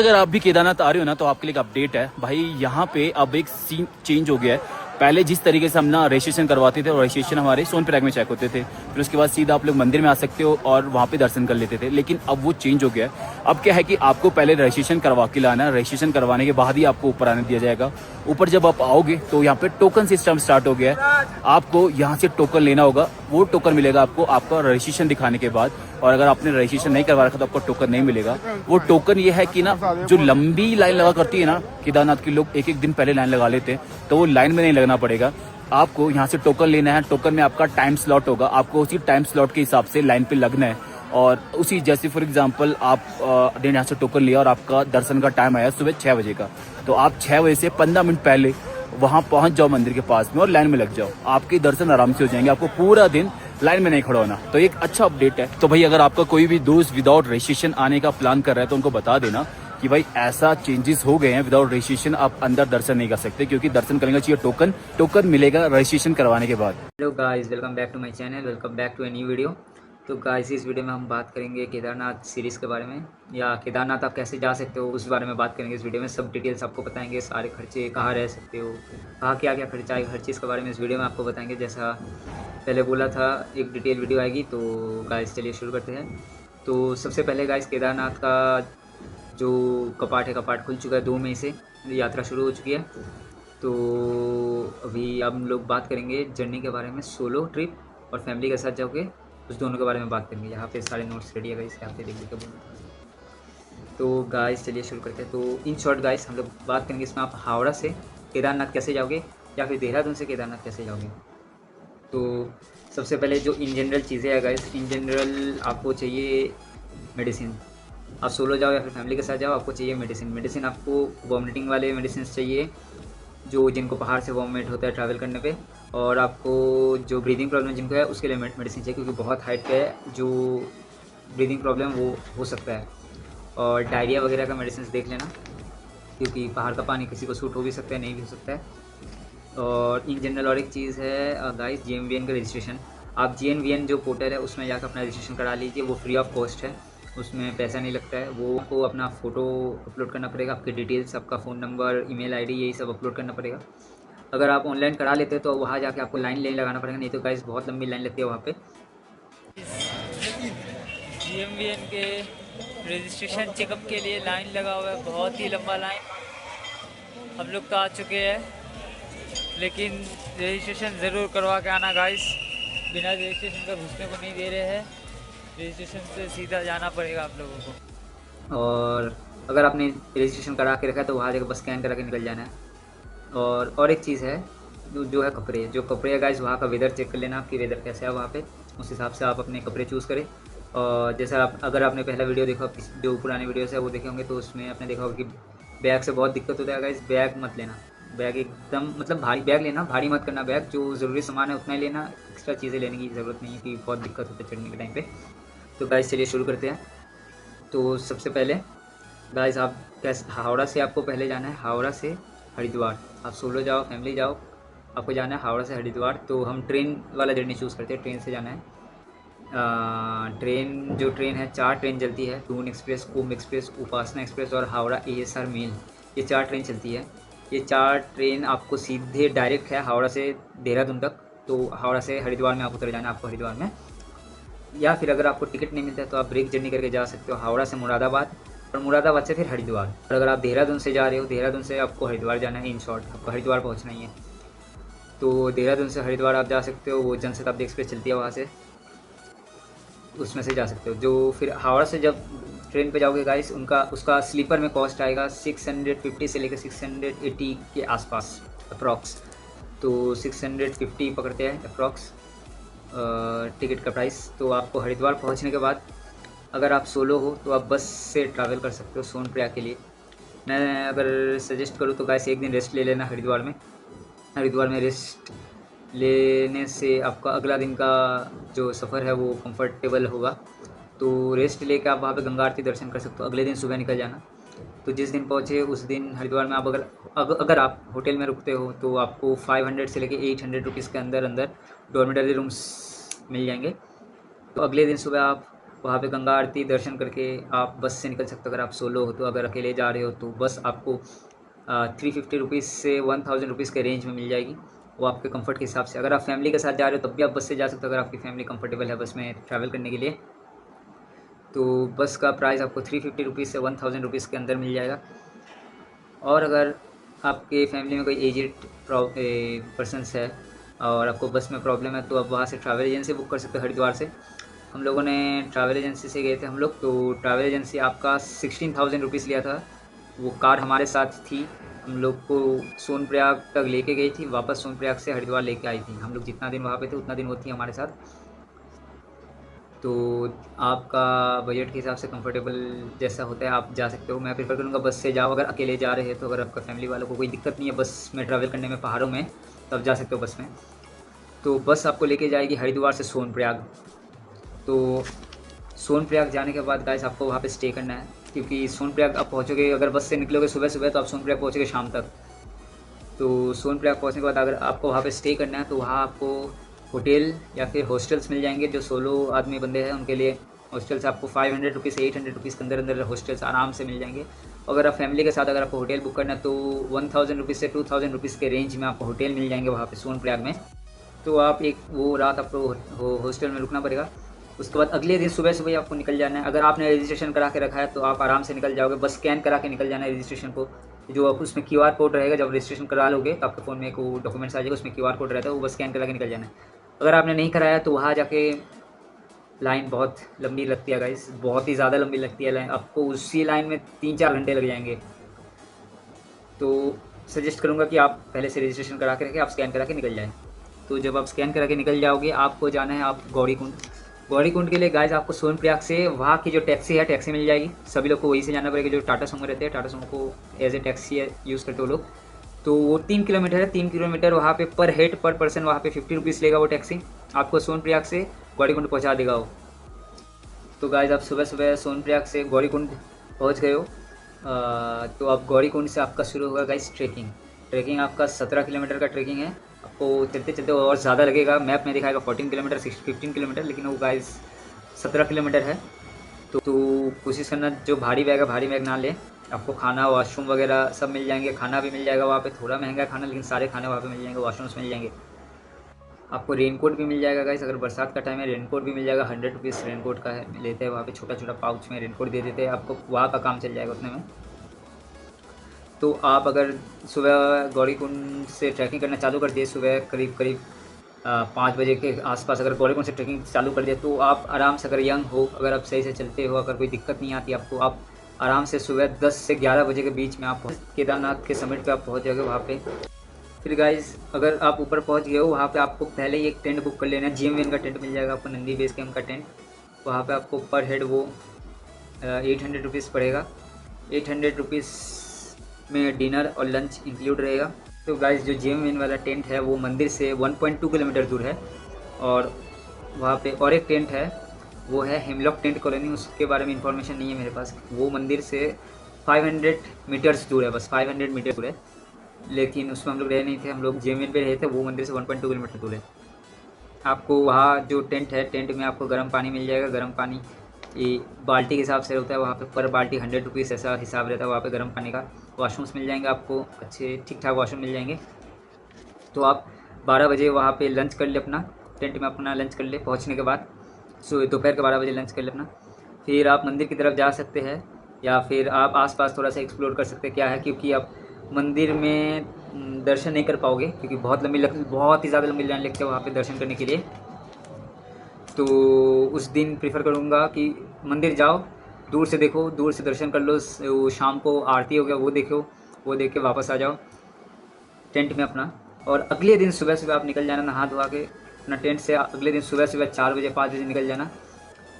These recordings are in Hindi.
अगर आप भी केदारनाथ आ रहे हो ना तो आपके लिए एक अपडेट है भाई। यहाँ पे अब एक सीन चेंज हो गया है। पहले जिस तरीके से हम ना रजिस्ट्रेशन करवाते थे और रजिस्ट्रेशन हमारे सोनप्रयाग में चेक होते थे, फिर उसके बाद सीधा आप लोग मंदिर में आ सकते हो और वहाँ पे दर्शन कर लेते थे। लेकिन अब वो चेंज हो गया है। अब क्या है कि आपको पहले रजिस्ट्रेशन करवा के लाना है, रजिस्ट्रेशन करवाने के बाद ही आपको ऊपर आने दिया जाएगा। ऊपर जब आप आओगे तो यहाँ पे टोकन सिस्टम स्टार्ट हो गया है। आपको यहाँ से टोकन लेना होगा, वो टोकन मिलेगा आपको आपका रजिस्ट्रेशन दिखाने के बाद। और अगर आपने रजिस्ट्रेशन नहीं करवा रखा तो आपको टोकन नहीं मिलेगा। वो टोकन ये है कि ना जो लंबी लाइन लगा करती है ना, केदारनाथ के लोग एक एक दिन पहले लाइन लगा लेते हैं, तो वो लाइन में नहीं लगना पड़ेगा। आपको यहाँ से टोकन लेना है, टोकन में आपका टाइम स्लॉट होगा, आपको उसी टाइम स्लॉट के हिसाब से लाइन पे लगना है। और उसी जैसे फॉर एग्जांपल आप ने यहाँ से टोकन लिया और आपका दर्शन का टाइम आया सुबह 6 बजे का, तो आप 6 बजे से 15 मिनट पहले वहाँ पहुँच जाओ मंदिर के पास में और लाइन में लग जाओ। आपके दर्शन आराम से हो जाएंगे, आपको पूरा दिन लाइन में नहीं खड़ा होना। तो एक अच्छा अपडेट है। तो भाई अगर आपका कोई भी दोस्त विदाउट रजिस्ट्रेशन आने का प्लान कर रहा है तो उनको बता देना कि भाई ऐसा चेंजेस हो गए हैं। विदाउट रजिस्ट्रेशन आप अंदर दर्शन नहीं कर सकते, क्योंकि दर्शन करने का चाहिए टोकन मिलेगा रजिस्ट्रेशन करवाने के बाद। Hello guys, welcome back to my channel, welcome back to a new video. तो गाइस इस वीडियो में हम बात करेंगे केदारनाथ सीरीज़ के बारे में, या केदारनाथ आप कैसे जा सकते हो उस बारे में बात करेंगे। इस वीडियो में सब डिटेल्स आपको बताएंगे, सारे खर्चे, कहाँ रह सकते हो, कहाँ क्या क्या खर्चा आएगा, हर चीज़ के बारे में इस वीडियो में आपको बताएंगे। जैसा पहले बोला था एक डिटेल वीडियो आएगी। तो गाइस चलिए शुरू करते हैं। तो सबसे पहले गाइस केदारनाथ का जो कपाट है, कपाट खुल चुका है 2 मई से यात्रा शुरू हो चुकी है। तो अभी हम लोग बात करेंगे जर्नी के बारे में, सोलो ट्रिप और फैमिली के साथ जाओगे उस दोनों के बारे में बात करेंगे। यहाँ पे सारे नोट्स रेडी है गाइस, यहाँ पे देखिए कब। तो गाइस चलिए शुरू करते हैं। तो इन शॉर्ट गाइस हम लोग बात करेंगे इसमें आप हावड़ा से केदारनाथ कैसे जाओगे या फिर देहरादून से केदारनाथ कैसे जाओगे। तो सबसे पहले जो इन जनरल चीज़ें हैं गाइस, इन जनरल आपको चाहिए मेडिसिन। आप सोलो जाओ या फिर फैमिली के साथ जाओ, आपको चाहिए मेडिसिन आपको वॉमिटिंग वाले मेडिसिन चाहिए, जो जिनको पहाड़ से वॉमिट होता है ट्रैवल करने पे। और आपको जो ब्रीदिंग प्रॉब्लम जिनको है उसके लिए मेडिसिन चाहिए, क्योंकि बहुत हाइट पे है जो ब्रीदिंग प्रॉब्लम वो हो सकता है। और डायरिया वगैरह का मेडिसिन देख लेना, क्योंकि पहाड़ का पानी किसी को सूट हो भी सकता है, नहीं भी हो सकता है। और इन जनरल और एक चीज़ है गाइस, GMVN का रजिस्ट्रेशन। आप GNVN जो पोर्टल है उसमें जाकर अपना रजिस्ट्रेशन करा लीजिए, वो फ्री ऑफ कॉस्ट है, उसमें पैसा नहीं लगता है। वो आपको अपना फ़ोटो अपलोड करना पड़ेगा, आपके डिटेल्स, आपका फ़ोन नंबर, ईमेल आईडी, यही सब अपलोड करना पड़ेगा। अगर आप ऑनलाइन करा लेते हैं तो वहाँ जाके आपको लाइन लगाना पड़ेगा, नहीं तो गाइस बहुत लंबी लाइन लगती है वहाँ पे। GMVN के रजिस्ट्रेशन चेकअप के लिए लाइन लगा हुआ है, बहुत ही लंबा लाइन। हम लोग तो आ चुके हैं, लेकिन रजिस्ट्रेशन ज़रूर करवा के आना गाइस। बिना रजिस्ट्रेशन का घुसने को नहीं दे रहे हैं, रजिस्ट्रेशन से सीधा जाना पड़ेगा आप लोगों को। और अगर आपने रजिस्ट्रेशन करा के रखा है तो वहाँ जाकर बस स्कैन करा के निकल जाना है। और एक चीज़ है जो है कपड़े, जो कपड़े है गाइस, वहाँ का वेदर चेक कर लेना, आपकी वेदर कैसा है वहाँ पे, उस हिसाब से आप अपने कपड़े चूज़ करें। और जैसा अगर आपने पहला वीडियो देखा, जो पुराने वीडियोस है वो देखे होंगे, तो उसमें आपने देखा होगा कि बैग से बहुत दिक्कत होता है गाइस। बैग मत लेना, बैग एकदम मतलब भारी बैग लेना, भारी मत करना बैग। जो ज़रूरी सामान है उतना ही लेना, एक्स्ट्रा चीज़ें लेने की ज़रूरत नहीं है, कि बहुत दिक्कत होती है चढ़ने के टाइम पे। तो गाइस चलिए शुरू करते हैं। तो सबसे पहले गाइस आप कैसे, हावड़ा से आपको पहले जाना है, हावड़ा से हरिद्वार। आप सोलो जाओ, फैमिली जाओ, आपको जाना है हावड़ा से हरिद्वार। तो हम ट्रेन वाला जर्नी चूज़ करते हैं, ट्रेन से जाना है। ट्रेन है, 4 ट्रेन चलती है, दून एक्सप्रेस, कुंभ एक्सप्रेस, उपासना एक्सप्रेस और हावड़ा ASR मेल। ये 4 ट्रेन चलती है। ये 4 ट्रेन आपको सीधे डायरेक्ट है हावड़ा से देहरादून तक। तो हावड़ा से हरिद्वार में आप उतर जाना है, आपको हरिद्वार में। या फिर अगर आपको टिकट नहीं मिलता है तो आप ब्रेक जर्नी करके जा सकते हो, हावड़ा से मुरादाबाद और मुरादाबाद से फिर हरिद्वार। और अगर आप देहरादून से जा रहे हो, देहरादून से आपको हरिद्वार जाना है, इन शॉर्ट आपको हरिद्वार पहुंचना ही है। तो देहरादून से हरिद्वार आप जा सकते हो, वो जनशताब्दी एक्सप्रेस चलती है वहाँ से, उसमें से जा सकते हो। जो फिर हावड़ा से जब ट्रेन पे जाओगे गाइस, उसका स्लीपर में कॉस्ट आएगा 650 से लेकर 680 के आसपास अप्रॉक्स। तो 650 पकड़ते हैं अप्रॉक्स टिकट का प्राइस। तो आपको हरिद्वार पहुंचने के बाद अगर आप सोलो हो तो आप बस से ट्रैवल कर सकते हो सोनप्रयाग के लिए। मैं अगर सजेस्ट करूँ तो गाइस एक दिन रेस्ट ले लेना हरिद्वार में। हरिद्वार में रेस्ट लेने से आपका अगला दिन का जो सफ़र है वो कंफर्टेबल होगा। तो रेस्ट लेके आप वहाँ पे गंगा आरती दर्शन कर सकते हो, अगले दिन सुबह निकल जाना। तो जिस दिन पहुँचे उस दिन हरिद्वार में आप अगर आप होटल में रुकते हो तो आपको 500 से लेके 800 रुपीज़ के अंदर अंदर डॉर्मेटरी रूम्स मिल जाएंगे। तो अगले दिन सुबह आप वहाँ पे गंगा आरती दर्शन करके आप बस से निकल सकते हो। अगर आप सोलो हो तो, अगर अकेले जा रहे हो तो बस आपको 350 रुपीज़ से 1000 रुपीज़ के रेंज में मिल जाएगी, वो आपके कंफर्ट के हिसाब से। अगर आप फैमिली के साथ जा रहे हो तब भी आप बस से जा सकते हो, अगर आपकी फैमिली कंफर्टेबल है बस में ट्रैवल करने के लिए। तो बस का प्राइस आपको 350 रुपीज़ से 1000 रुपीज़ के अंदर मिल जाएगा। और अगर आपके फैमिली में कोई एजेड पर्सनस है और आपको बस में प्रॉब्लम है तो आप वहाँ से ट्रैवल एजेंसी बुक कर सकते हो। हरिद्वार से हम लोगों ने ट्रैवल एजेंसी से गए थे हम लोग, तो ट्रैवल एजेंसी आपका 16,000 रुपीज़ लिया था। वो कार हमारे साथ थी, हम लोग को सोनप्रयाग तक लेके गई थी, वापस सोनप्रयाग से हरिद्वार लेके आई थी। हम लोग जितना दिन वहाँ पे थे उतना दिन वो थी हमारे साथ। तो आपका बजट के हिसाब से कंफर्टेबल जैसा होता है आप जा सकते हो। मैं प्रेफर करूँगा बस से जाओ अगर अकेले जा रहे हैं तो। अगर आपका फैमिली वालों को कोई दिक्कत नहीं है बस में ट्रैवल करने में पहाड़ों में, तो आप जा सकते हो बस में। तो बस आपको लेके जाएगी हरिद्वार से सोनप्रयाग। तो सोनप्रयाग जाने के बाद गाइस आपको वहाँ पे स्टे करना है, क्योंकि सोनप्रयाग आप पहुँचोगे, अगर बस से निकलोगे सुबह सुबह तो आप सोनप्रयाग पहुँचोगे शाम तक। तो सोनप्रयाग पहुँचने के बाद अगर आपको वहाँ पे स्टे करना है तो वहाँ आपको होटल या फिर हॉस्टल्स मिल जाएंगे। जो सोलो आदमी बंदे हैं उनके लिए हॉस्टल्स आपको 500 रुपीज़ से 800 रुपीज़ के अंदर अंदर हॉस्टल्स आराम से मिल जाएंगे। अगर आप फैमिली के साथ अगर आपको होटल बुक करना है तो 1000 रुपीज़ से 2000 रुपीज़ के रेंज में आपको होटल मिल जाएंगे वहाँ पे सोनप्रयाग में। तो आप एक वो रात आपको हॉस्टल में रुकना पड़ेगा। उसके बाद अगले दिन सुबह सुबह आपको निकल जाना है। अगर आपने रजिस्ट्रेशन करा के रखा है तो आप आराम से निकल जाओगे, बस स्कैन करा के निकल जाना है रजिस्ट्रेशन को। जो आप उसमें QR कोड रहेगा, जब रजिस्ट्रेशन करा लोगे तो आपके फ़ोन में एक वो डॉक्यूमेंट्स आ जाएगा, उसमें QR कोड रहता है, वो बस स्कैन करा के निकल जाना है। अगर आपने नहीं कराया तो वहाँ जाके लाइन बहुत लंबी लगती है गाइस, बहुत ही ज़्यादा लंबी लगती है लाइन। आपको उसी लाइन में 3-4 घंटे लग जाएंगे। तो सजेस्ट करूँगा कि आप पहले से रजिस्ट्रेशन करा के रखें, आप स्कैन करा के निकल जाएँ। तो जब आप स्कैन करा के निकल जाओगे आपको जाना है आप गौरीकुंड। गौरीकुंड के लिए गाइस आपको सोनप्रयाग से वहाँ की जो टैक्सी है टैक्सी मिल जाएगी। सभी लोग को वहीं से जाना पड़ेगा, जो टाटा सुमो रहते हैं, टाटा सुमो को एज ए टैक्सी यूज़ करते हो लोग। तो वो 3 किलोमीटर है, 3 किलोमीटर वहाँ पे पर हेड पर पर्सन वहाँ पे 50 रुपीज़ लेगा वो टैक्सी, आपको सोनप्रयाग से गौरीकुंड पहुँचा देगा वो। तो गाइस आप सुबह सुबह सोनप्रयाग से गौरीकुंड पहुँच गए हो। तो आप गौरीकुंड से आपका शुरू होगा गाइस ट्रैकिंग आपका 17 किलोमीटर का ट्रैकिंग है। आपको चलते चलते और ज़्यादा लगेगा, मैप में दिखाएगा 14 किलोमीटर 15 किलोमीटर, लेकिन वो गाइस 17 किलोमीटर है। तो कोशिश करना जो भारी बैग ना ले। आपको खाना वॉशरूम वगैरह सब मिल जाएंगे, खाना भी मिल जाएगा वहाँ पे। थोड़ा महंगा खाना, लेकिन सारे खाने वहाँ पे मिल जाएंगे, वॉशरूम्स मिल जाएंगे। आपको रेनकोट भी मिल जाएगा गाइस, अगर बरसात का टाइम है रेनकोट भी मिल जाएगा। 100 रुपीज़ रेनकोट का है लेते हैं वहाँ पे, छोटा छोटा पाउच में रेनकोट दे देते हैं आपको, वहाँ का काम चल जाएगा उतने में। तो आप अगर सुबह गौरीकुंड से ट्रैकिंग करना चालू कर दिए सुबह करीब 5 बजे के आसपास, अगर गौरीकुंड से ट्रैकिंग चालू कर दिया तो आप आराम से, अगर यंग हो, अगर आप सही से चलते हो, अगर कोई दिक्कत नहीं आती आपको, आप आराम से सुबह 10 से 11 बजे के बीच में आप केदारनाथ के समिट पे आप पहुंच जाओगे वहाँ पे। फिर गाइस अगर आप ऊपर पहुंच गए हो वहाँ पे आपको पहले ही एक टेंट बुक कर लेना है। GMVN का टेंट मिल जाएगा आपको, नंदी बेस कैंप का टेंट। वहाँ पे आपको पर हेड वो 800 रुपीज़ पड़ेगा। 800 रुपीज़ में डिनर और लंच इंक्लूड रहेगा। तो गाइस जो GMVN वाला टेंट है वो मंदिर से 1.2 किलोमीटर दूर है। और वहाँ पे और एक टेंट है, वो है हिमलॉक टेंट कॉलोनी, उसके बारे में इंफॉर्मेशन नहीं है मेरे पास। वो मंदिर से 500 मीटर्स दूर है, बस 500 मीटर दूर है, लेकिन उसमें हम लोग रहे नहीं थे, हम लोग GMVN पे रहे थे। वो मंदिर से 1.2 किलोमीटर दूर है। आपको वहाँ जो टेंट है, टेंट में आपको गर्म पानी मिल जाएगा। गर्म पानी ये बाल्टी के हिसाब से होता है वहाँ पे, पर बाल्टी 100 रुपीज़ ऐसा हिसाब रहता है वहाँ पे गर्म पानी का। वॉशरूम्स मिल जाएंगे आपको, अच्छे ठीक ठाक वॉशरूम मिल जाएंगे। तो आप 12 बजे वहाँ पे लंच कर ले, अपना टेंट में अपना लंच कर ले पहुँचने के बाद। दोपहर के 12 बजे लंच कर ले अपना। फिर आप मंदिर की तरफ जा सकते हैं, या फिर आप आसपास थोड़ा सा एक्सप्लोर कर सकते हैं। क्या है, क्योंकि आप मंदिर में दर्शन नहीं कर पाओगे, क्योंकि बहुत ही ज़्यादा लंबी लाइन लगती है वहाँ पे दर्शन करने के लिए। तो उस दिन प्रेफर करूँगा कि मंदिर जाओ, दूर से देखो, दूर से दर्शन कर लो। वो शाम को आरती हो गया वो देखो, वो देख के वापस आ जाओ टेंट में अपना। और अगले दिन सुबह सुबह आप निकल जाना नहा धोवा के अपना टेंट से। अगले दिन सुबह सुबह 4 बजे 5 बजे निकल जाना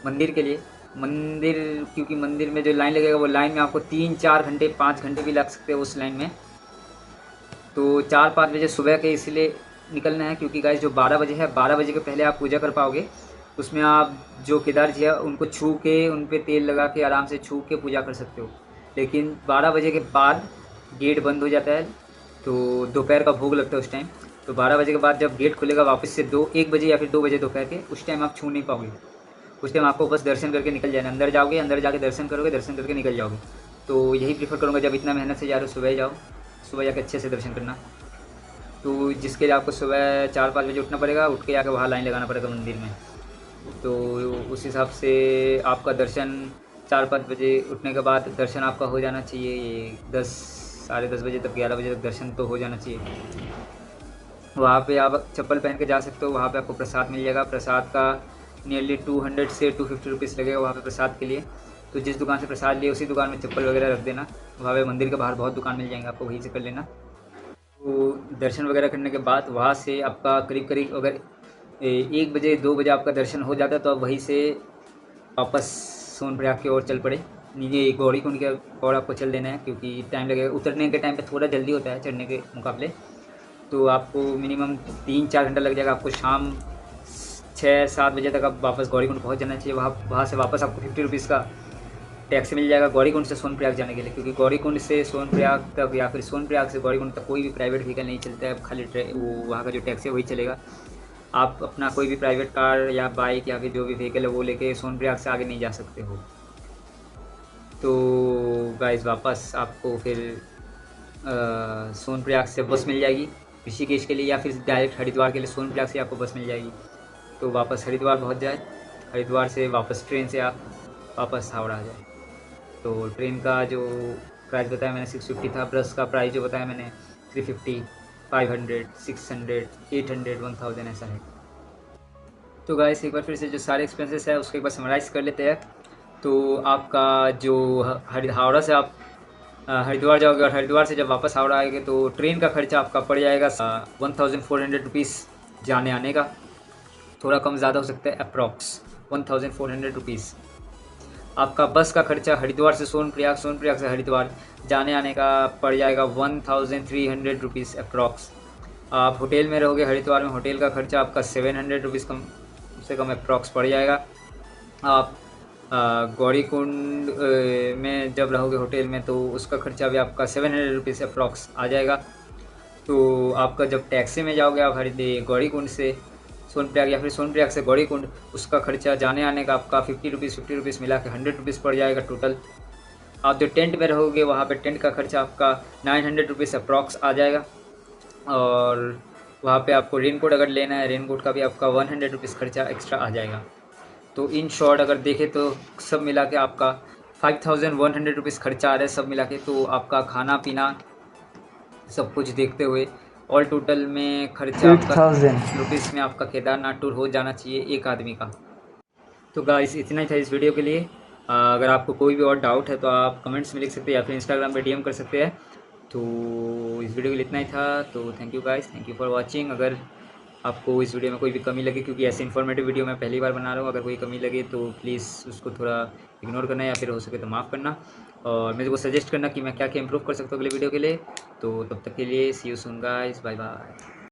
मंदिर के लिए। मंदिर, क्योंकि मंदिर में जो लाइन लगेगा वो लाइन में आपको 3-4 घंटे 5 घंटे भी लग सकते हैं उस लाइन में। तो 4-5 बजे सुबह के इसलिए निकलना है, क्योंकि गाइस जो 12 बजे है, 12 बजे के पहले आप पूजा कर पाओगे। उसमें आप जो केदार जी है उनको छू के, उन पे तेल लगा के आराम से छू के पूजा कर सकते हो। लेकिन 12 बजे के बाद गेट बंद हो जाता है, तो दोपहर का भोग लगता है उस टाइम। तो 12 बजे के बाद जब गेट खुलेगा वापस से 1 बजे या फिर 2 बजे दोपहर के, उस टाइम आप छू नहीं पाओगे। उस टाइम आपको बस दर्शन करके निकल जाना, अंदर जाओगे, अंदर जाके दर्शन करोगे, दर्शन करके निकल जाओगे। तो यही प्रीफर करूँगा, जब इतना मेहनत से जा रहे हो सुबह ही जाओ, सुबह जाके अच्छे से दर्शन करना। तो जिसके लिए आपको सुबह 4-5 बजे उठना पड़ेगा, उठ के आके वहाँ लाइन लगाना पड़ेगा मंदिर में। तो उस हिसाब से आपका दर्शन 4-5 बजे उठने के बाद दर्शन आपका हो जाना चाहिए, ये 10 साढ़े 10 बजे तक, 11 बजे तक दर्शन तो हो जाना चाहिए। वहाँ पे आप चप्पल पहन के जा सकते हो, वहाँ पे आपको प्रसाद मिल जाएगा। प्रसाद का नियरली 200 से 250 रुपीज़ लगेगा वहाँ पे प्रसाद के लिए। तो जिस दुकान से प्रसाद लिए उसी दुकान में चप्पल वगैरह रख देना। वहाँ पे मंदिर के बाहर बहुत दुकान मिल जाएंगे आपको, वहीं से कर लेना। तो दर्शन वगैरह करने के बाद वहाँ से आपका करीब करीब अगर 1 बजे 2 बजे आपका दर्शन हो जाता है तो आप वहीं से वापस सोनप्रयाग की ओर चल पड़े। नीचे गौरीकुंड के और आपको चल देना है, क्योंकि टाइम लगेगा। उतरने के टाइम पे थोड़ा जल्दी होता है चढ़ने के मुकाबले, तो आपको मिनिमम 3-4 घंटा लग जाएगा। आपको शाम 6-7 बजे तक आप वापस गौरीकुंड पहुंच जाना चाहिए। वहाँ से वापस आपको 50 रुपीज़ का टैक्सी मिल जाएगा गौरीकुंड से सोनप्रयाग जाने के लिए, क्योंकि गौरीकुंड से सोनप्रयाग तक या फिर सोनप्रयाग से गौरीकुंड तक कोई भी प्राइवेट व्हीकल नहीं चलता है, खाली वो वहाँ का जो टैक्सी है वही चलेगा। आप अपना कोई भी प्राइवेट कार या बाइक या फिर जो भी व्हीकल है वो लेके सोनप्रयाग से आगे नहीं जा सकते हो। तो गाइस वापस आपको फिर सोनप्रयाग से बस मिल जाएगी ऋषिकेश के लिए, या फिर डायरेक्ट हरिद्वार के लिए सोनप्रयाग से आपको बस मिल जाएगी। तो वापस हरिद्वार पहुंच जाए, हरिद्वार से वापस ट्रेन से आप वापस हावड़ा आ जाए। तो ट्रेन का जो प्राइस बताया मैंने 650 था, बस का प्राइस जो बताया मैंने 350, 500, 600, 800, 1000 ऐसा है। तो गाइस एक बार फिर से जो सारे एक्सपेंसेस है उसको एक बार समराइज़ कर लेते हैं। तो आपका जो हावड़ा से आप हरिद्वार जाओगे और हरिद्वार से जब वापस हावड़ा आएंगे तो ट्रेन का खर्चा आपका पड़ जाएगा 1400 रुपीज़ जाने आने का, थोड़ा कम ज़्यादा हो सकता है, अप्रॉक्स 1400 रुपीज़। आपका बस का खर्चा हरिद्वार से सोनप्रयाग, सोनप्रयाग से हरिद्वार जाने आने का पड़ जाएगा 1300 रुपीज़ अप्रॉक्स। आप होटल में रहोगे हरिद्वार में, होटल का खर्चा आपका 700 रुपीज़ कम से कम अप्रॉक्स पड़ जाएगा। आप गौरीकुंड में जब रहोगे होटल में तो उसका खर्चा भी आपका 700 रुपीज़ अप्रॉक्स आ जाएगा। तो आपका जब टैक्सी में जाओगे आप गौरीकुंड से सोनप्रयाग या फिर सोनप्रयाग से गौरीकुंड, उसका खर्चा जाने आने का आपका 50 रुपीज़ मिला के 100 रुपीज़ पड़ जाएगा टोटल। आप जो टेंट में रहोगे वहाँ पे टेंट का खर्चा आपका 900 रुपीज़ अप्रॉक्स आ जाएगा। और वहाँ पे आपको रेनकोट अगर लेना है, रेनकोट का भी आपका 100 रुपीज़ खर्चा एक्स्ट्रा आ जाएगा। तो इन शॉर्ट अगर देखें तो सब मिला के आपका 5100 रुपीज़ खर्चा आ रहा है सब मिला के। तो आपका खाना पीना सब कुछ देखते हुए ऑल टोटल में खर्चा 8000 रुपीज़ में आपका केदारनाथ टूर हो जाना चाहिए एक आदमी का। तो गाइस इतना ही था इस वीडियो के लिए। अगर आपको कोई भी और डाउट है तो आप कमेंट्स में लिख सकते हैं या फिर इंस्टाग्राम पे डीएम कर सकते हैं। तो इस वीडियो के लिए इतना ही था। तो thank you guys, thank you for watching. अगर आपको इस वीडियो में कोई भी कमी लगे, क्योंकि ऐसे इन्फॉर्मेटिव वीडियो मैं पहली बार बना रहा हूँ, अगर कोई कमी लगे तो प्लीज़ उसको थोड़ा इग्नोर करना या फिर हो सके तो माफ़ करना, और मेरे को सजेस्ट करना कि मैं क्या क्या इंप्रूव कर सकता हूँ अगले वीडियो के लिए। तो तब तक के लिए see you soon guys, bye bye.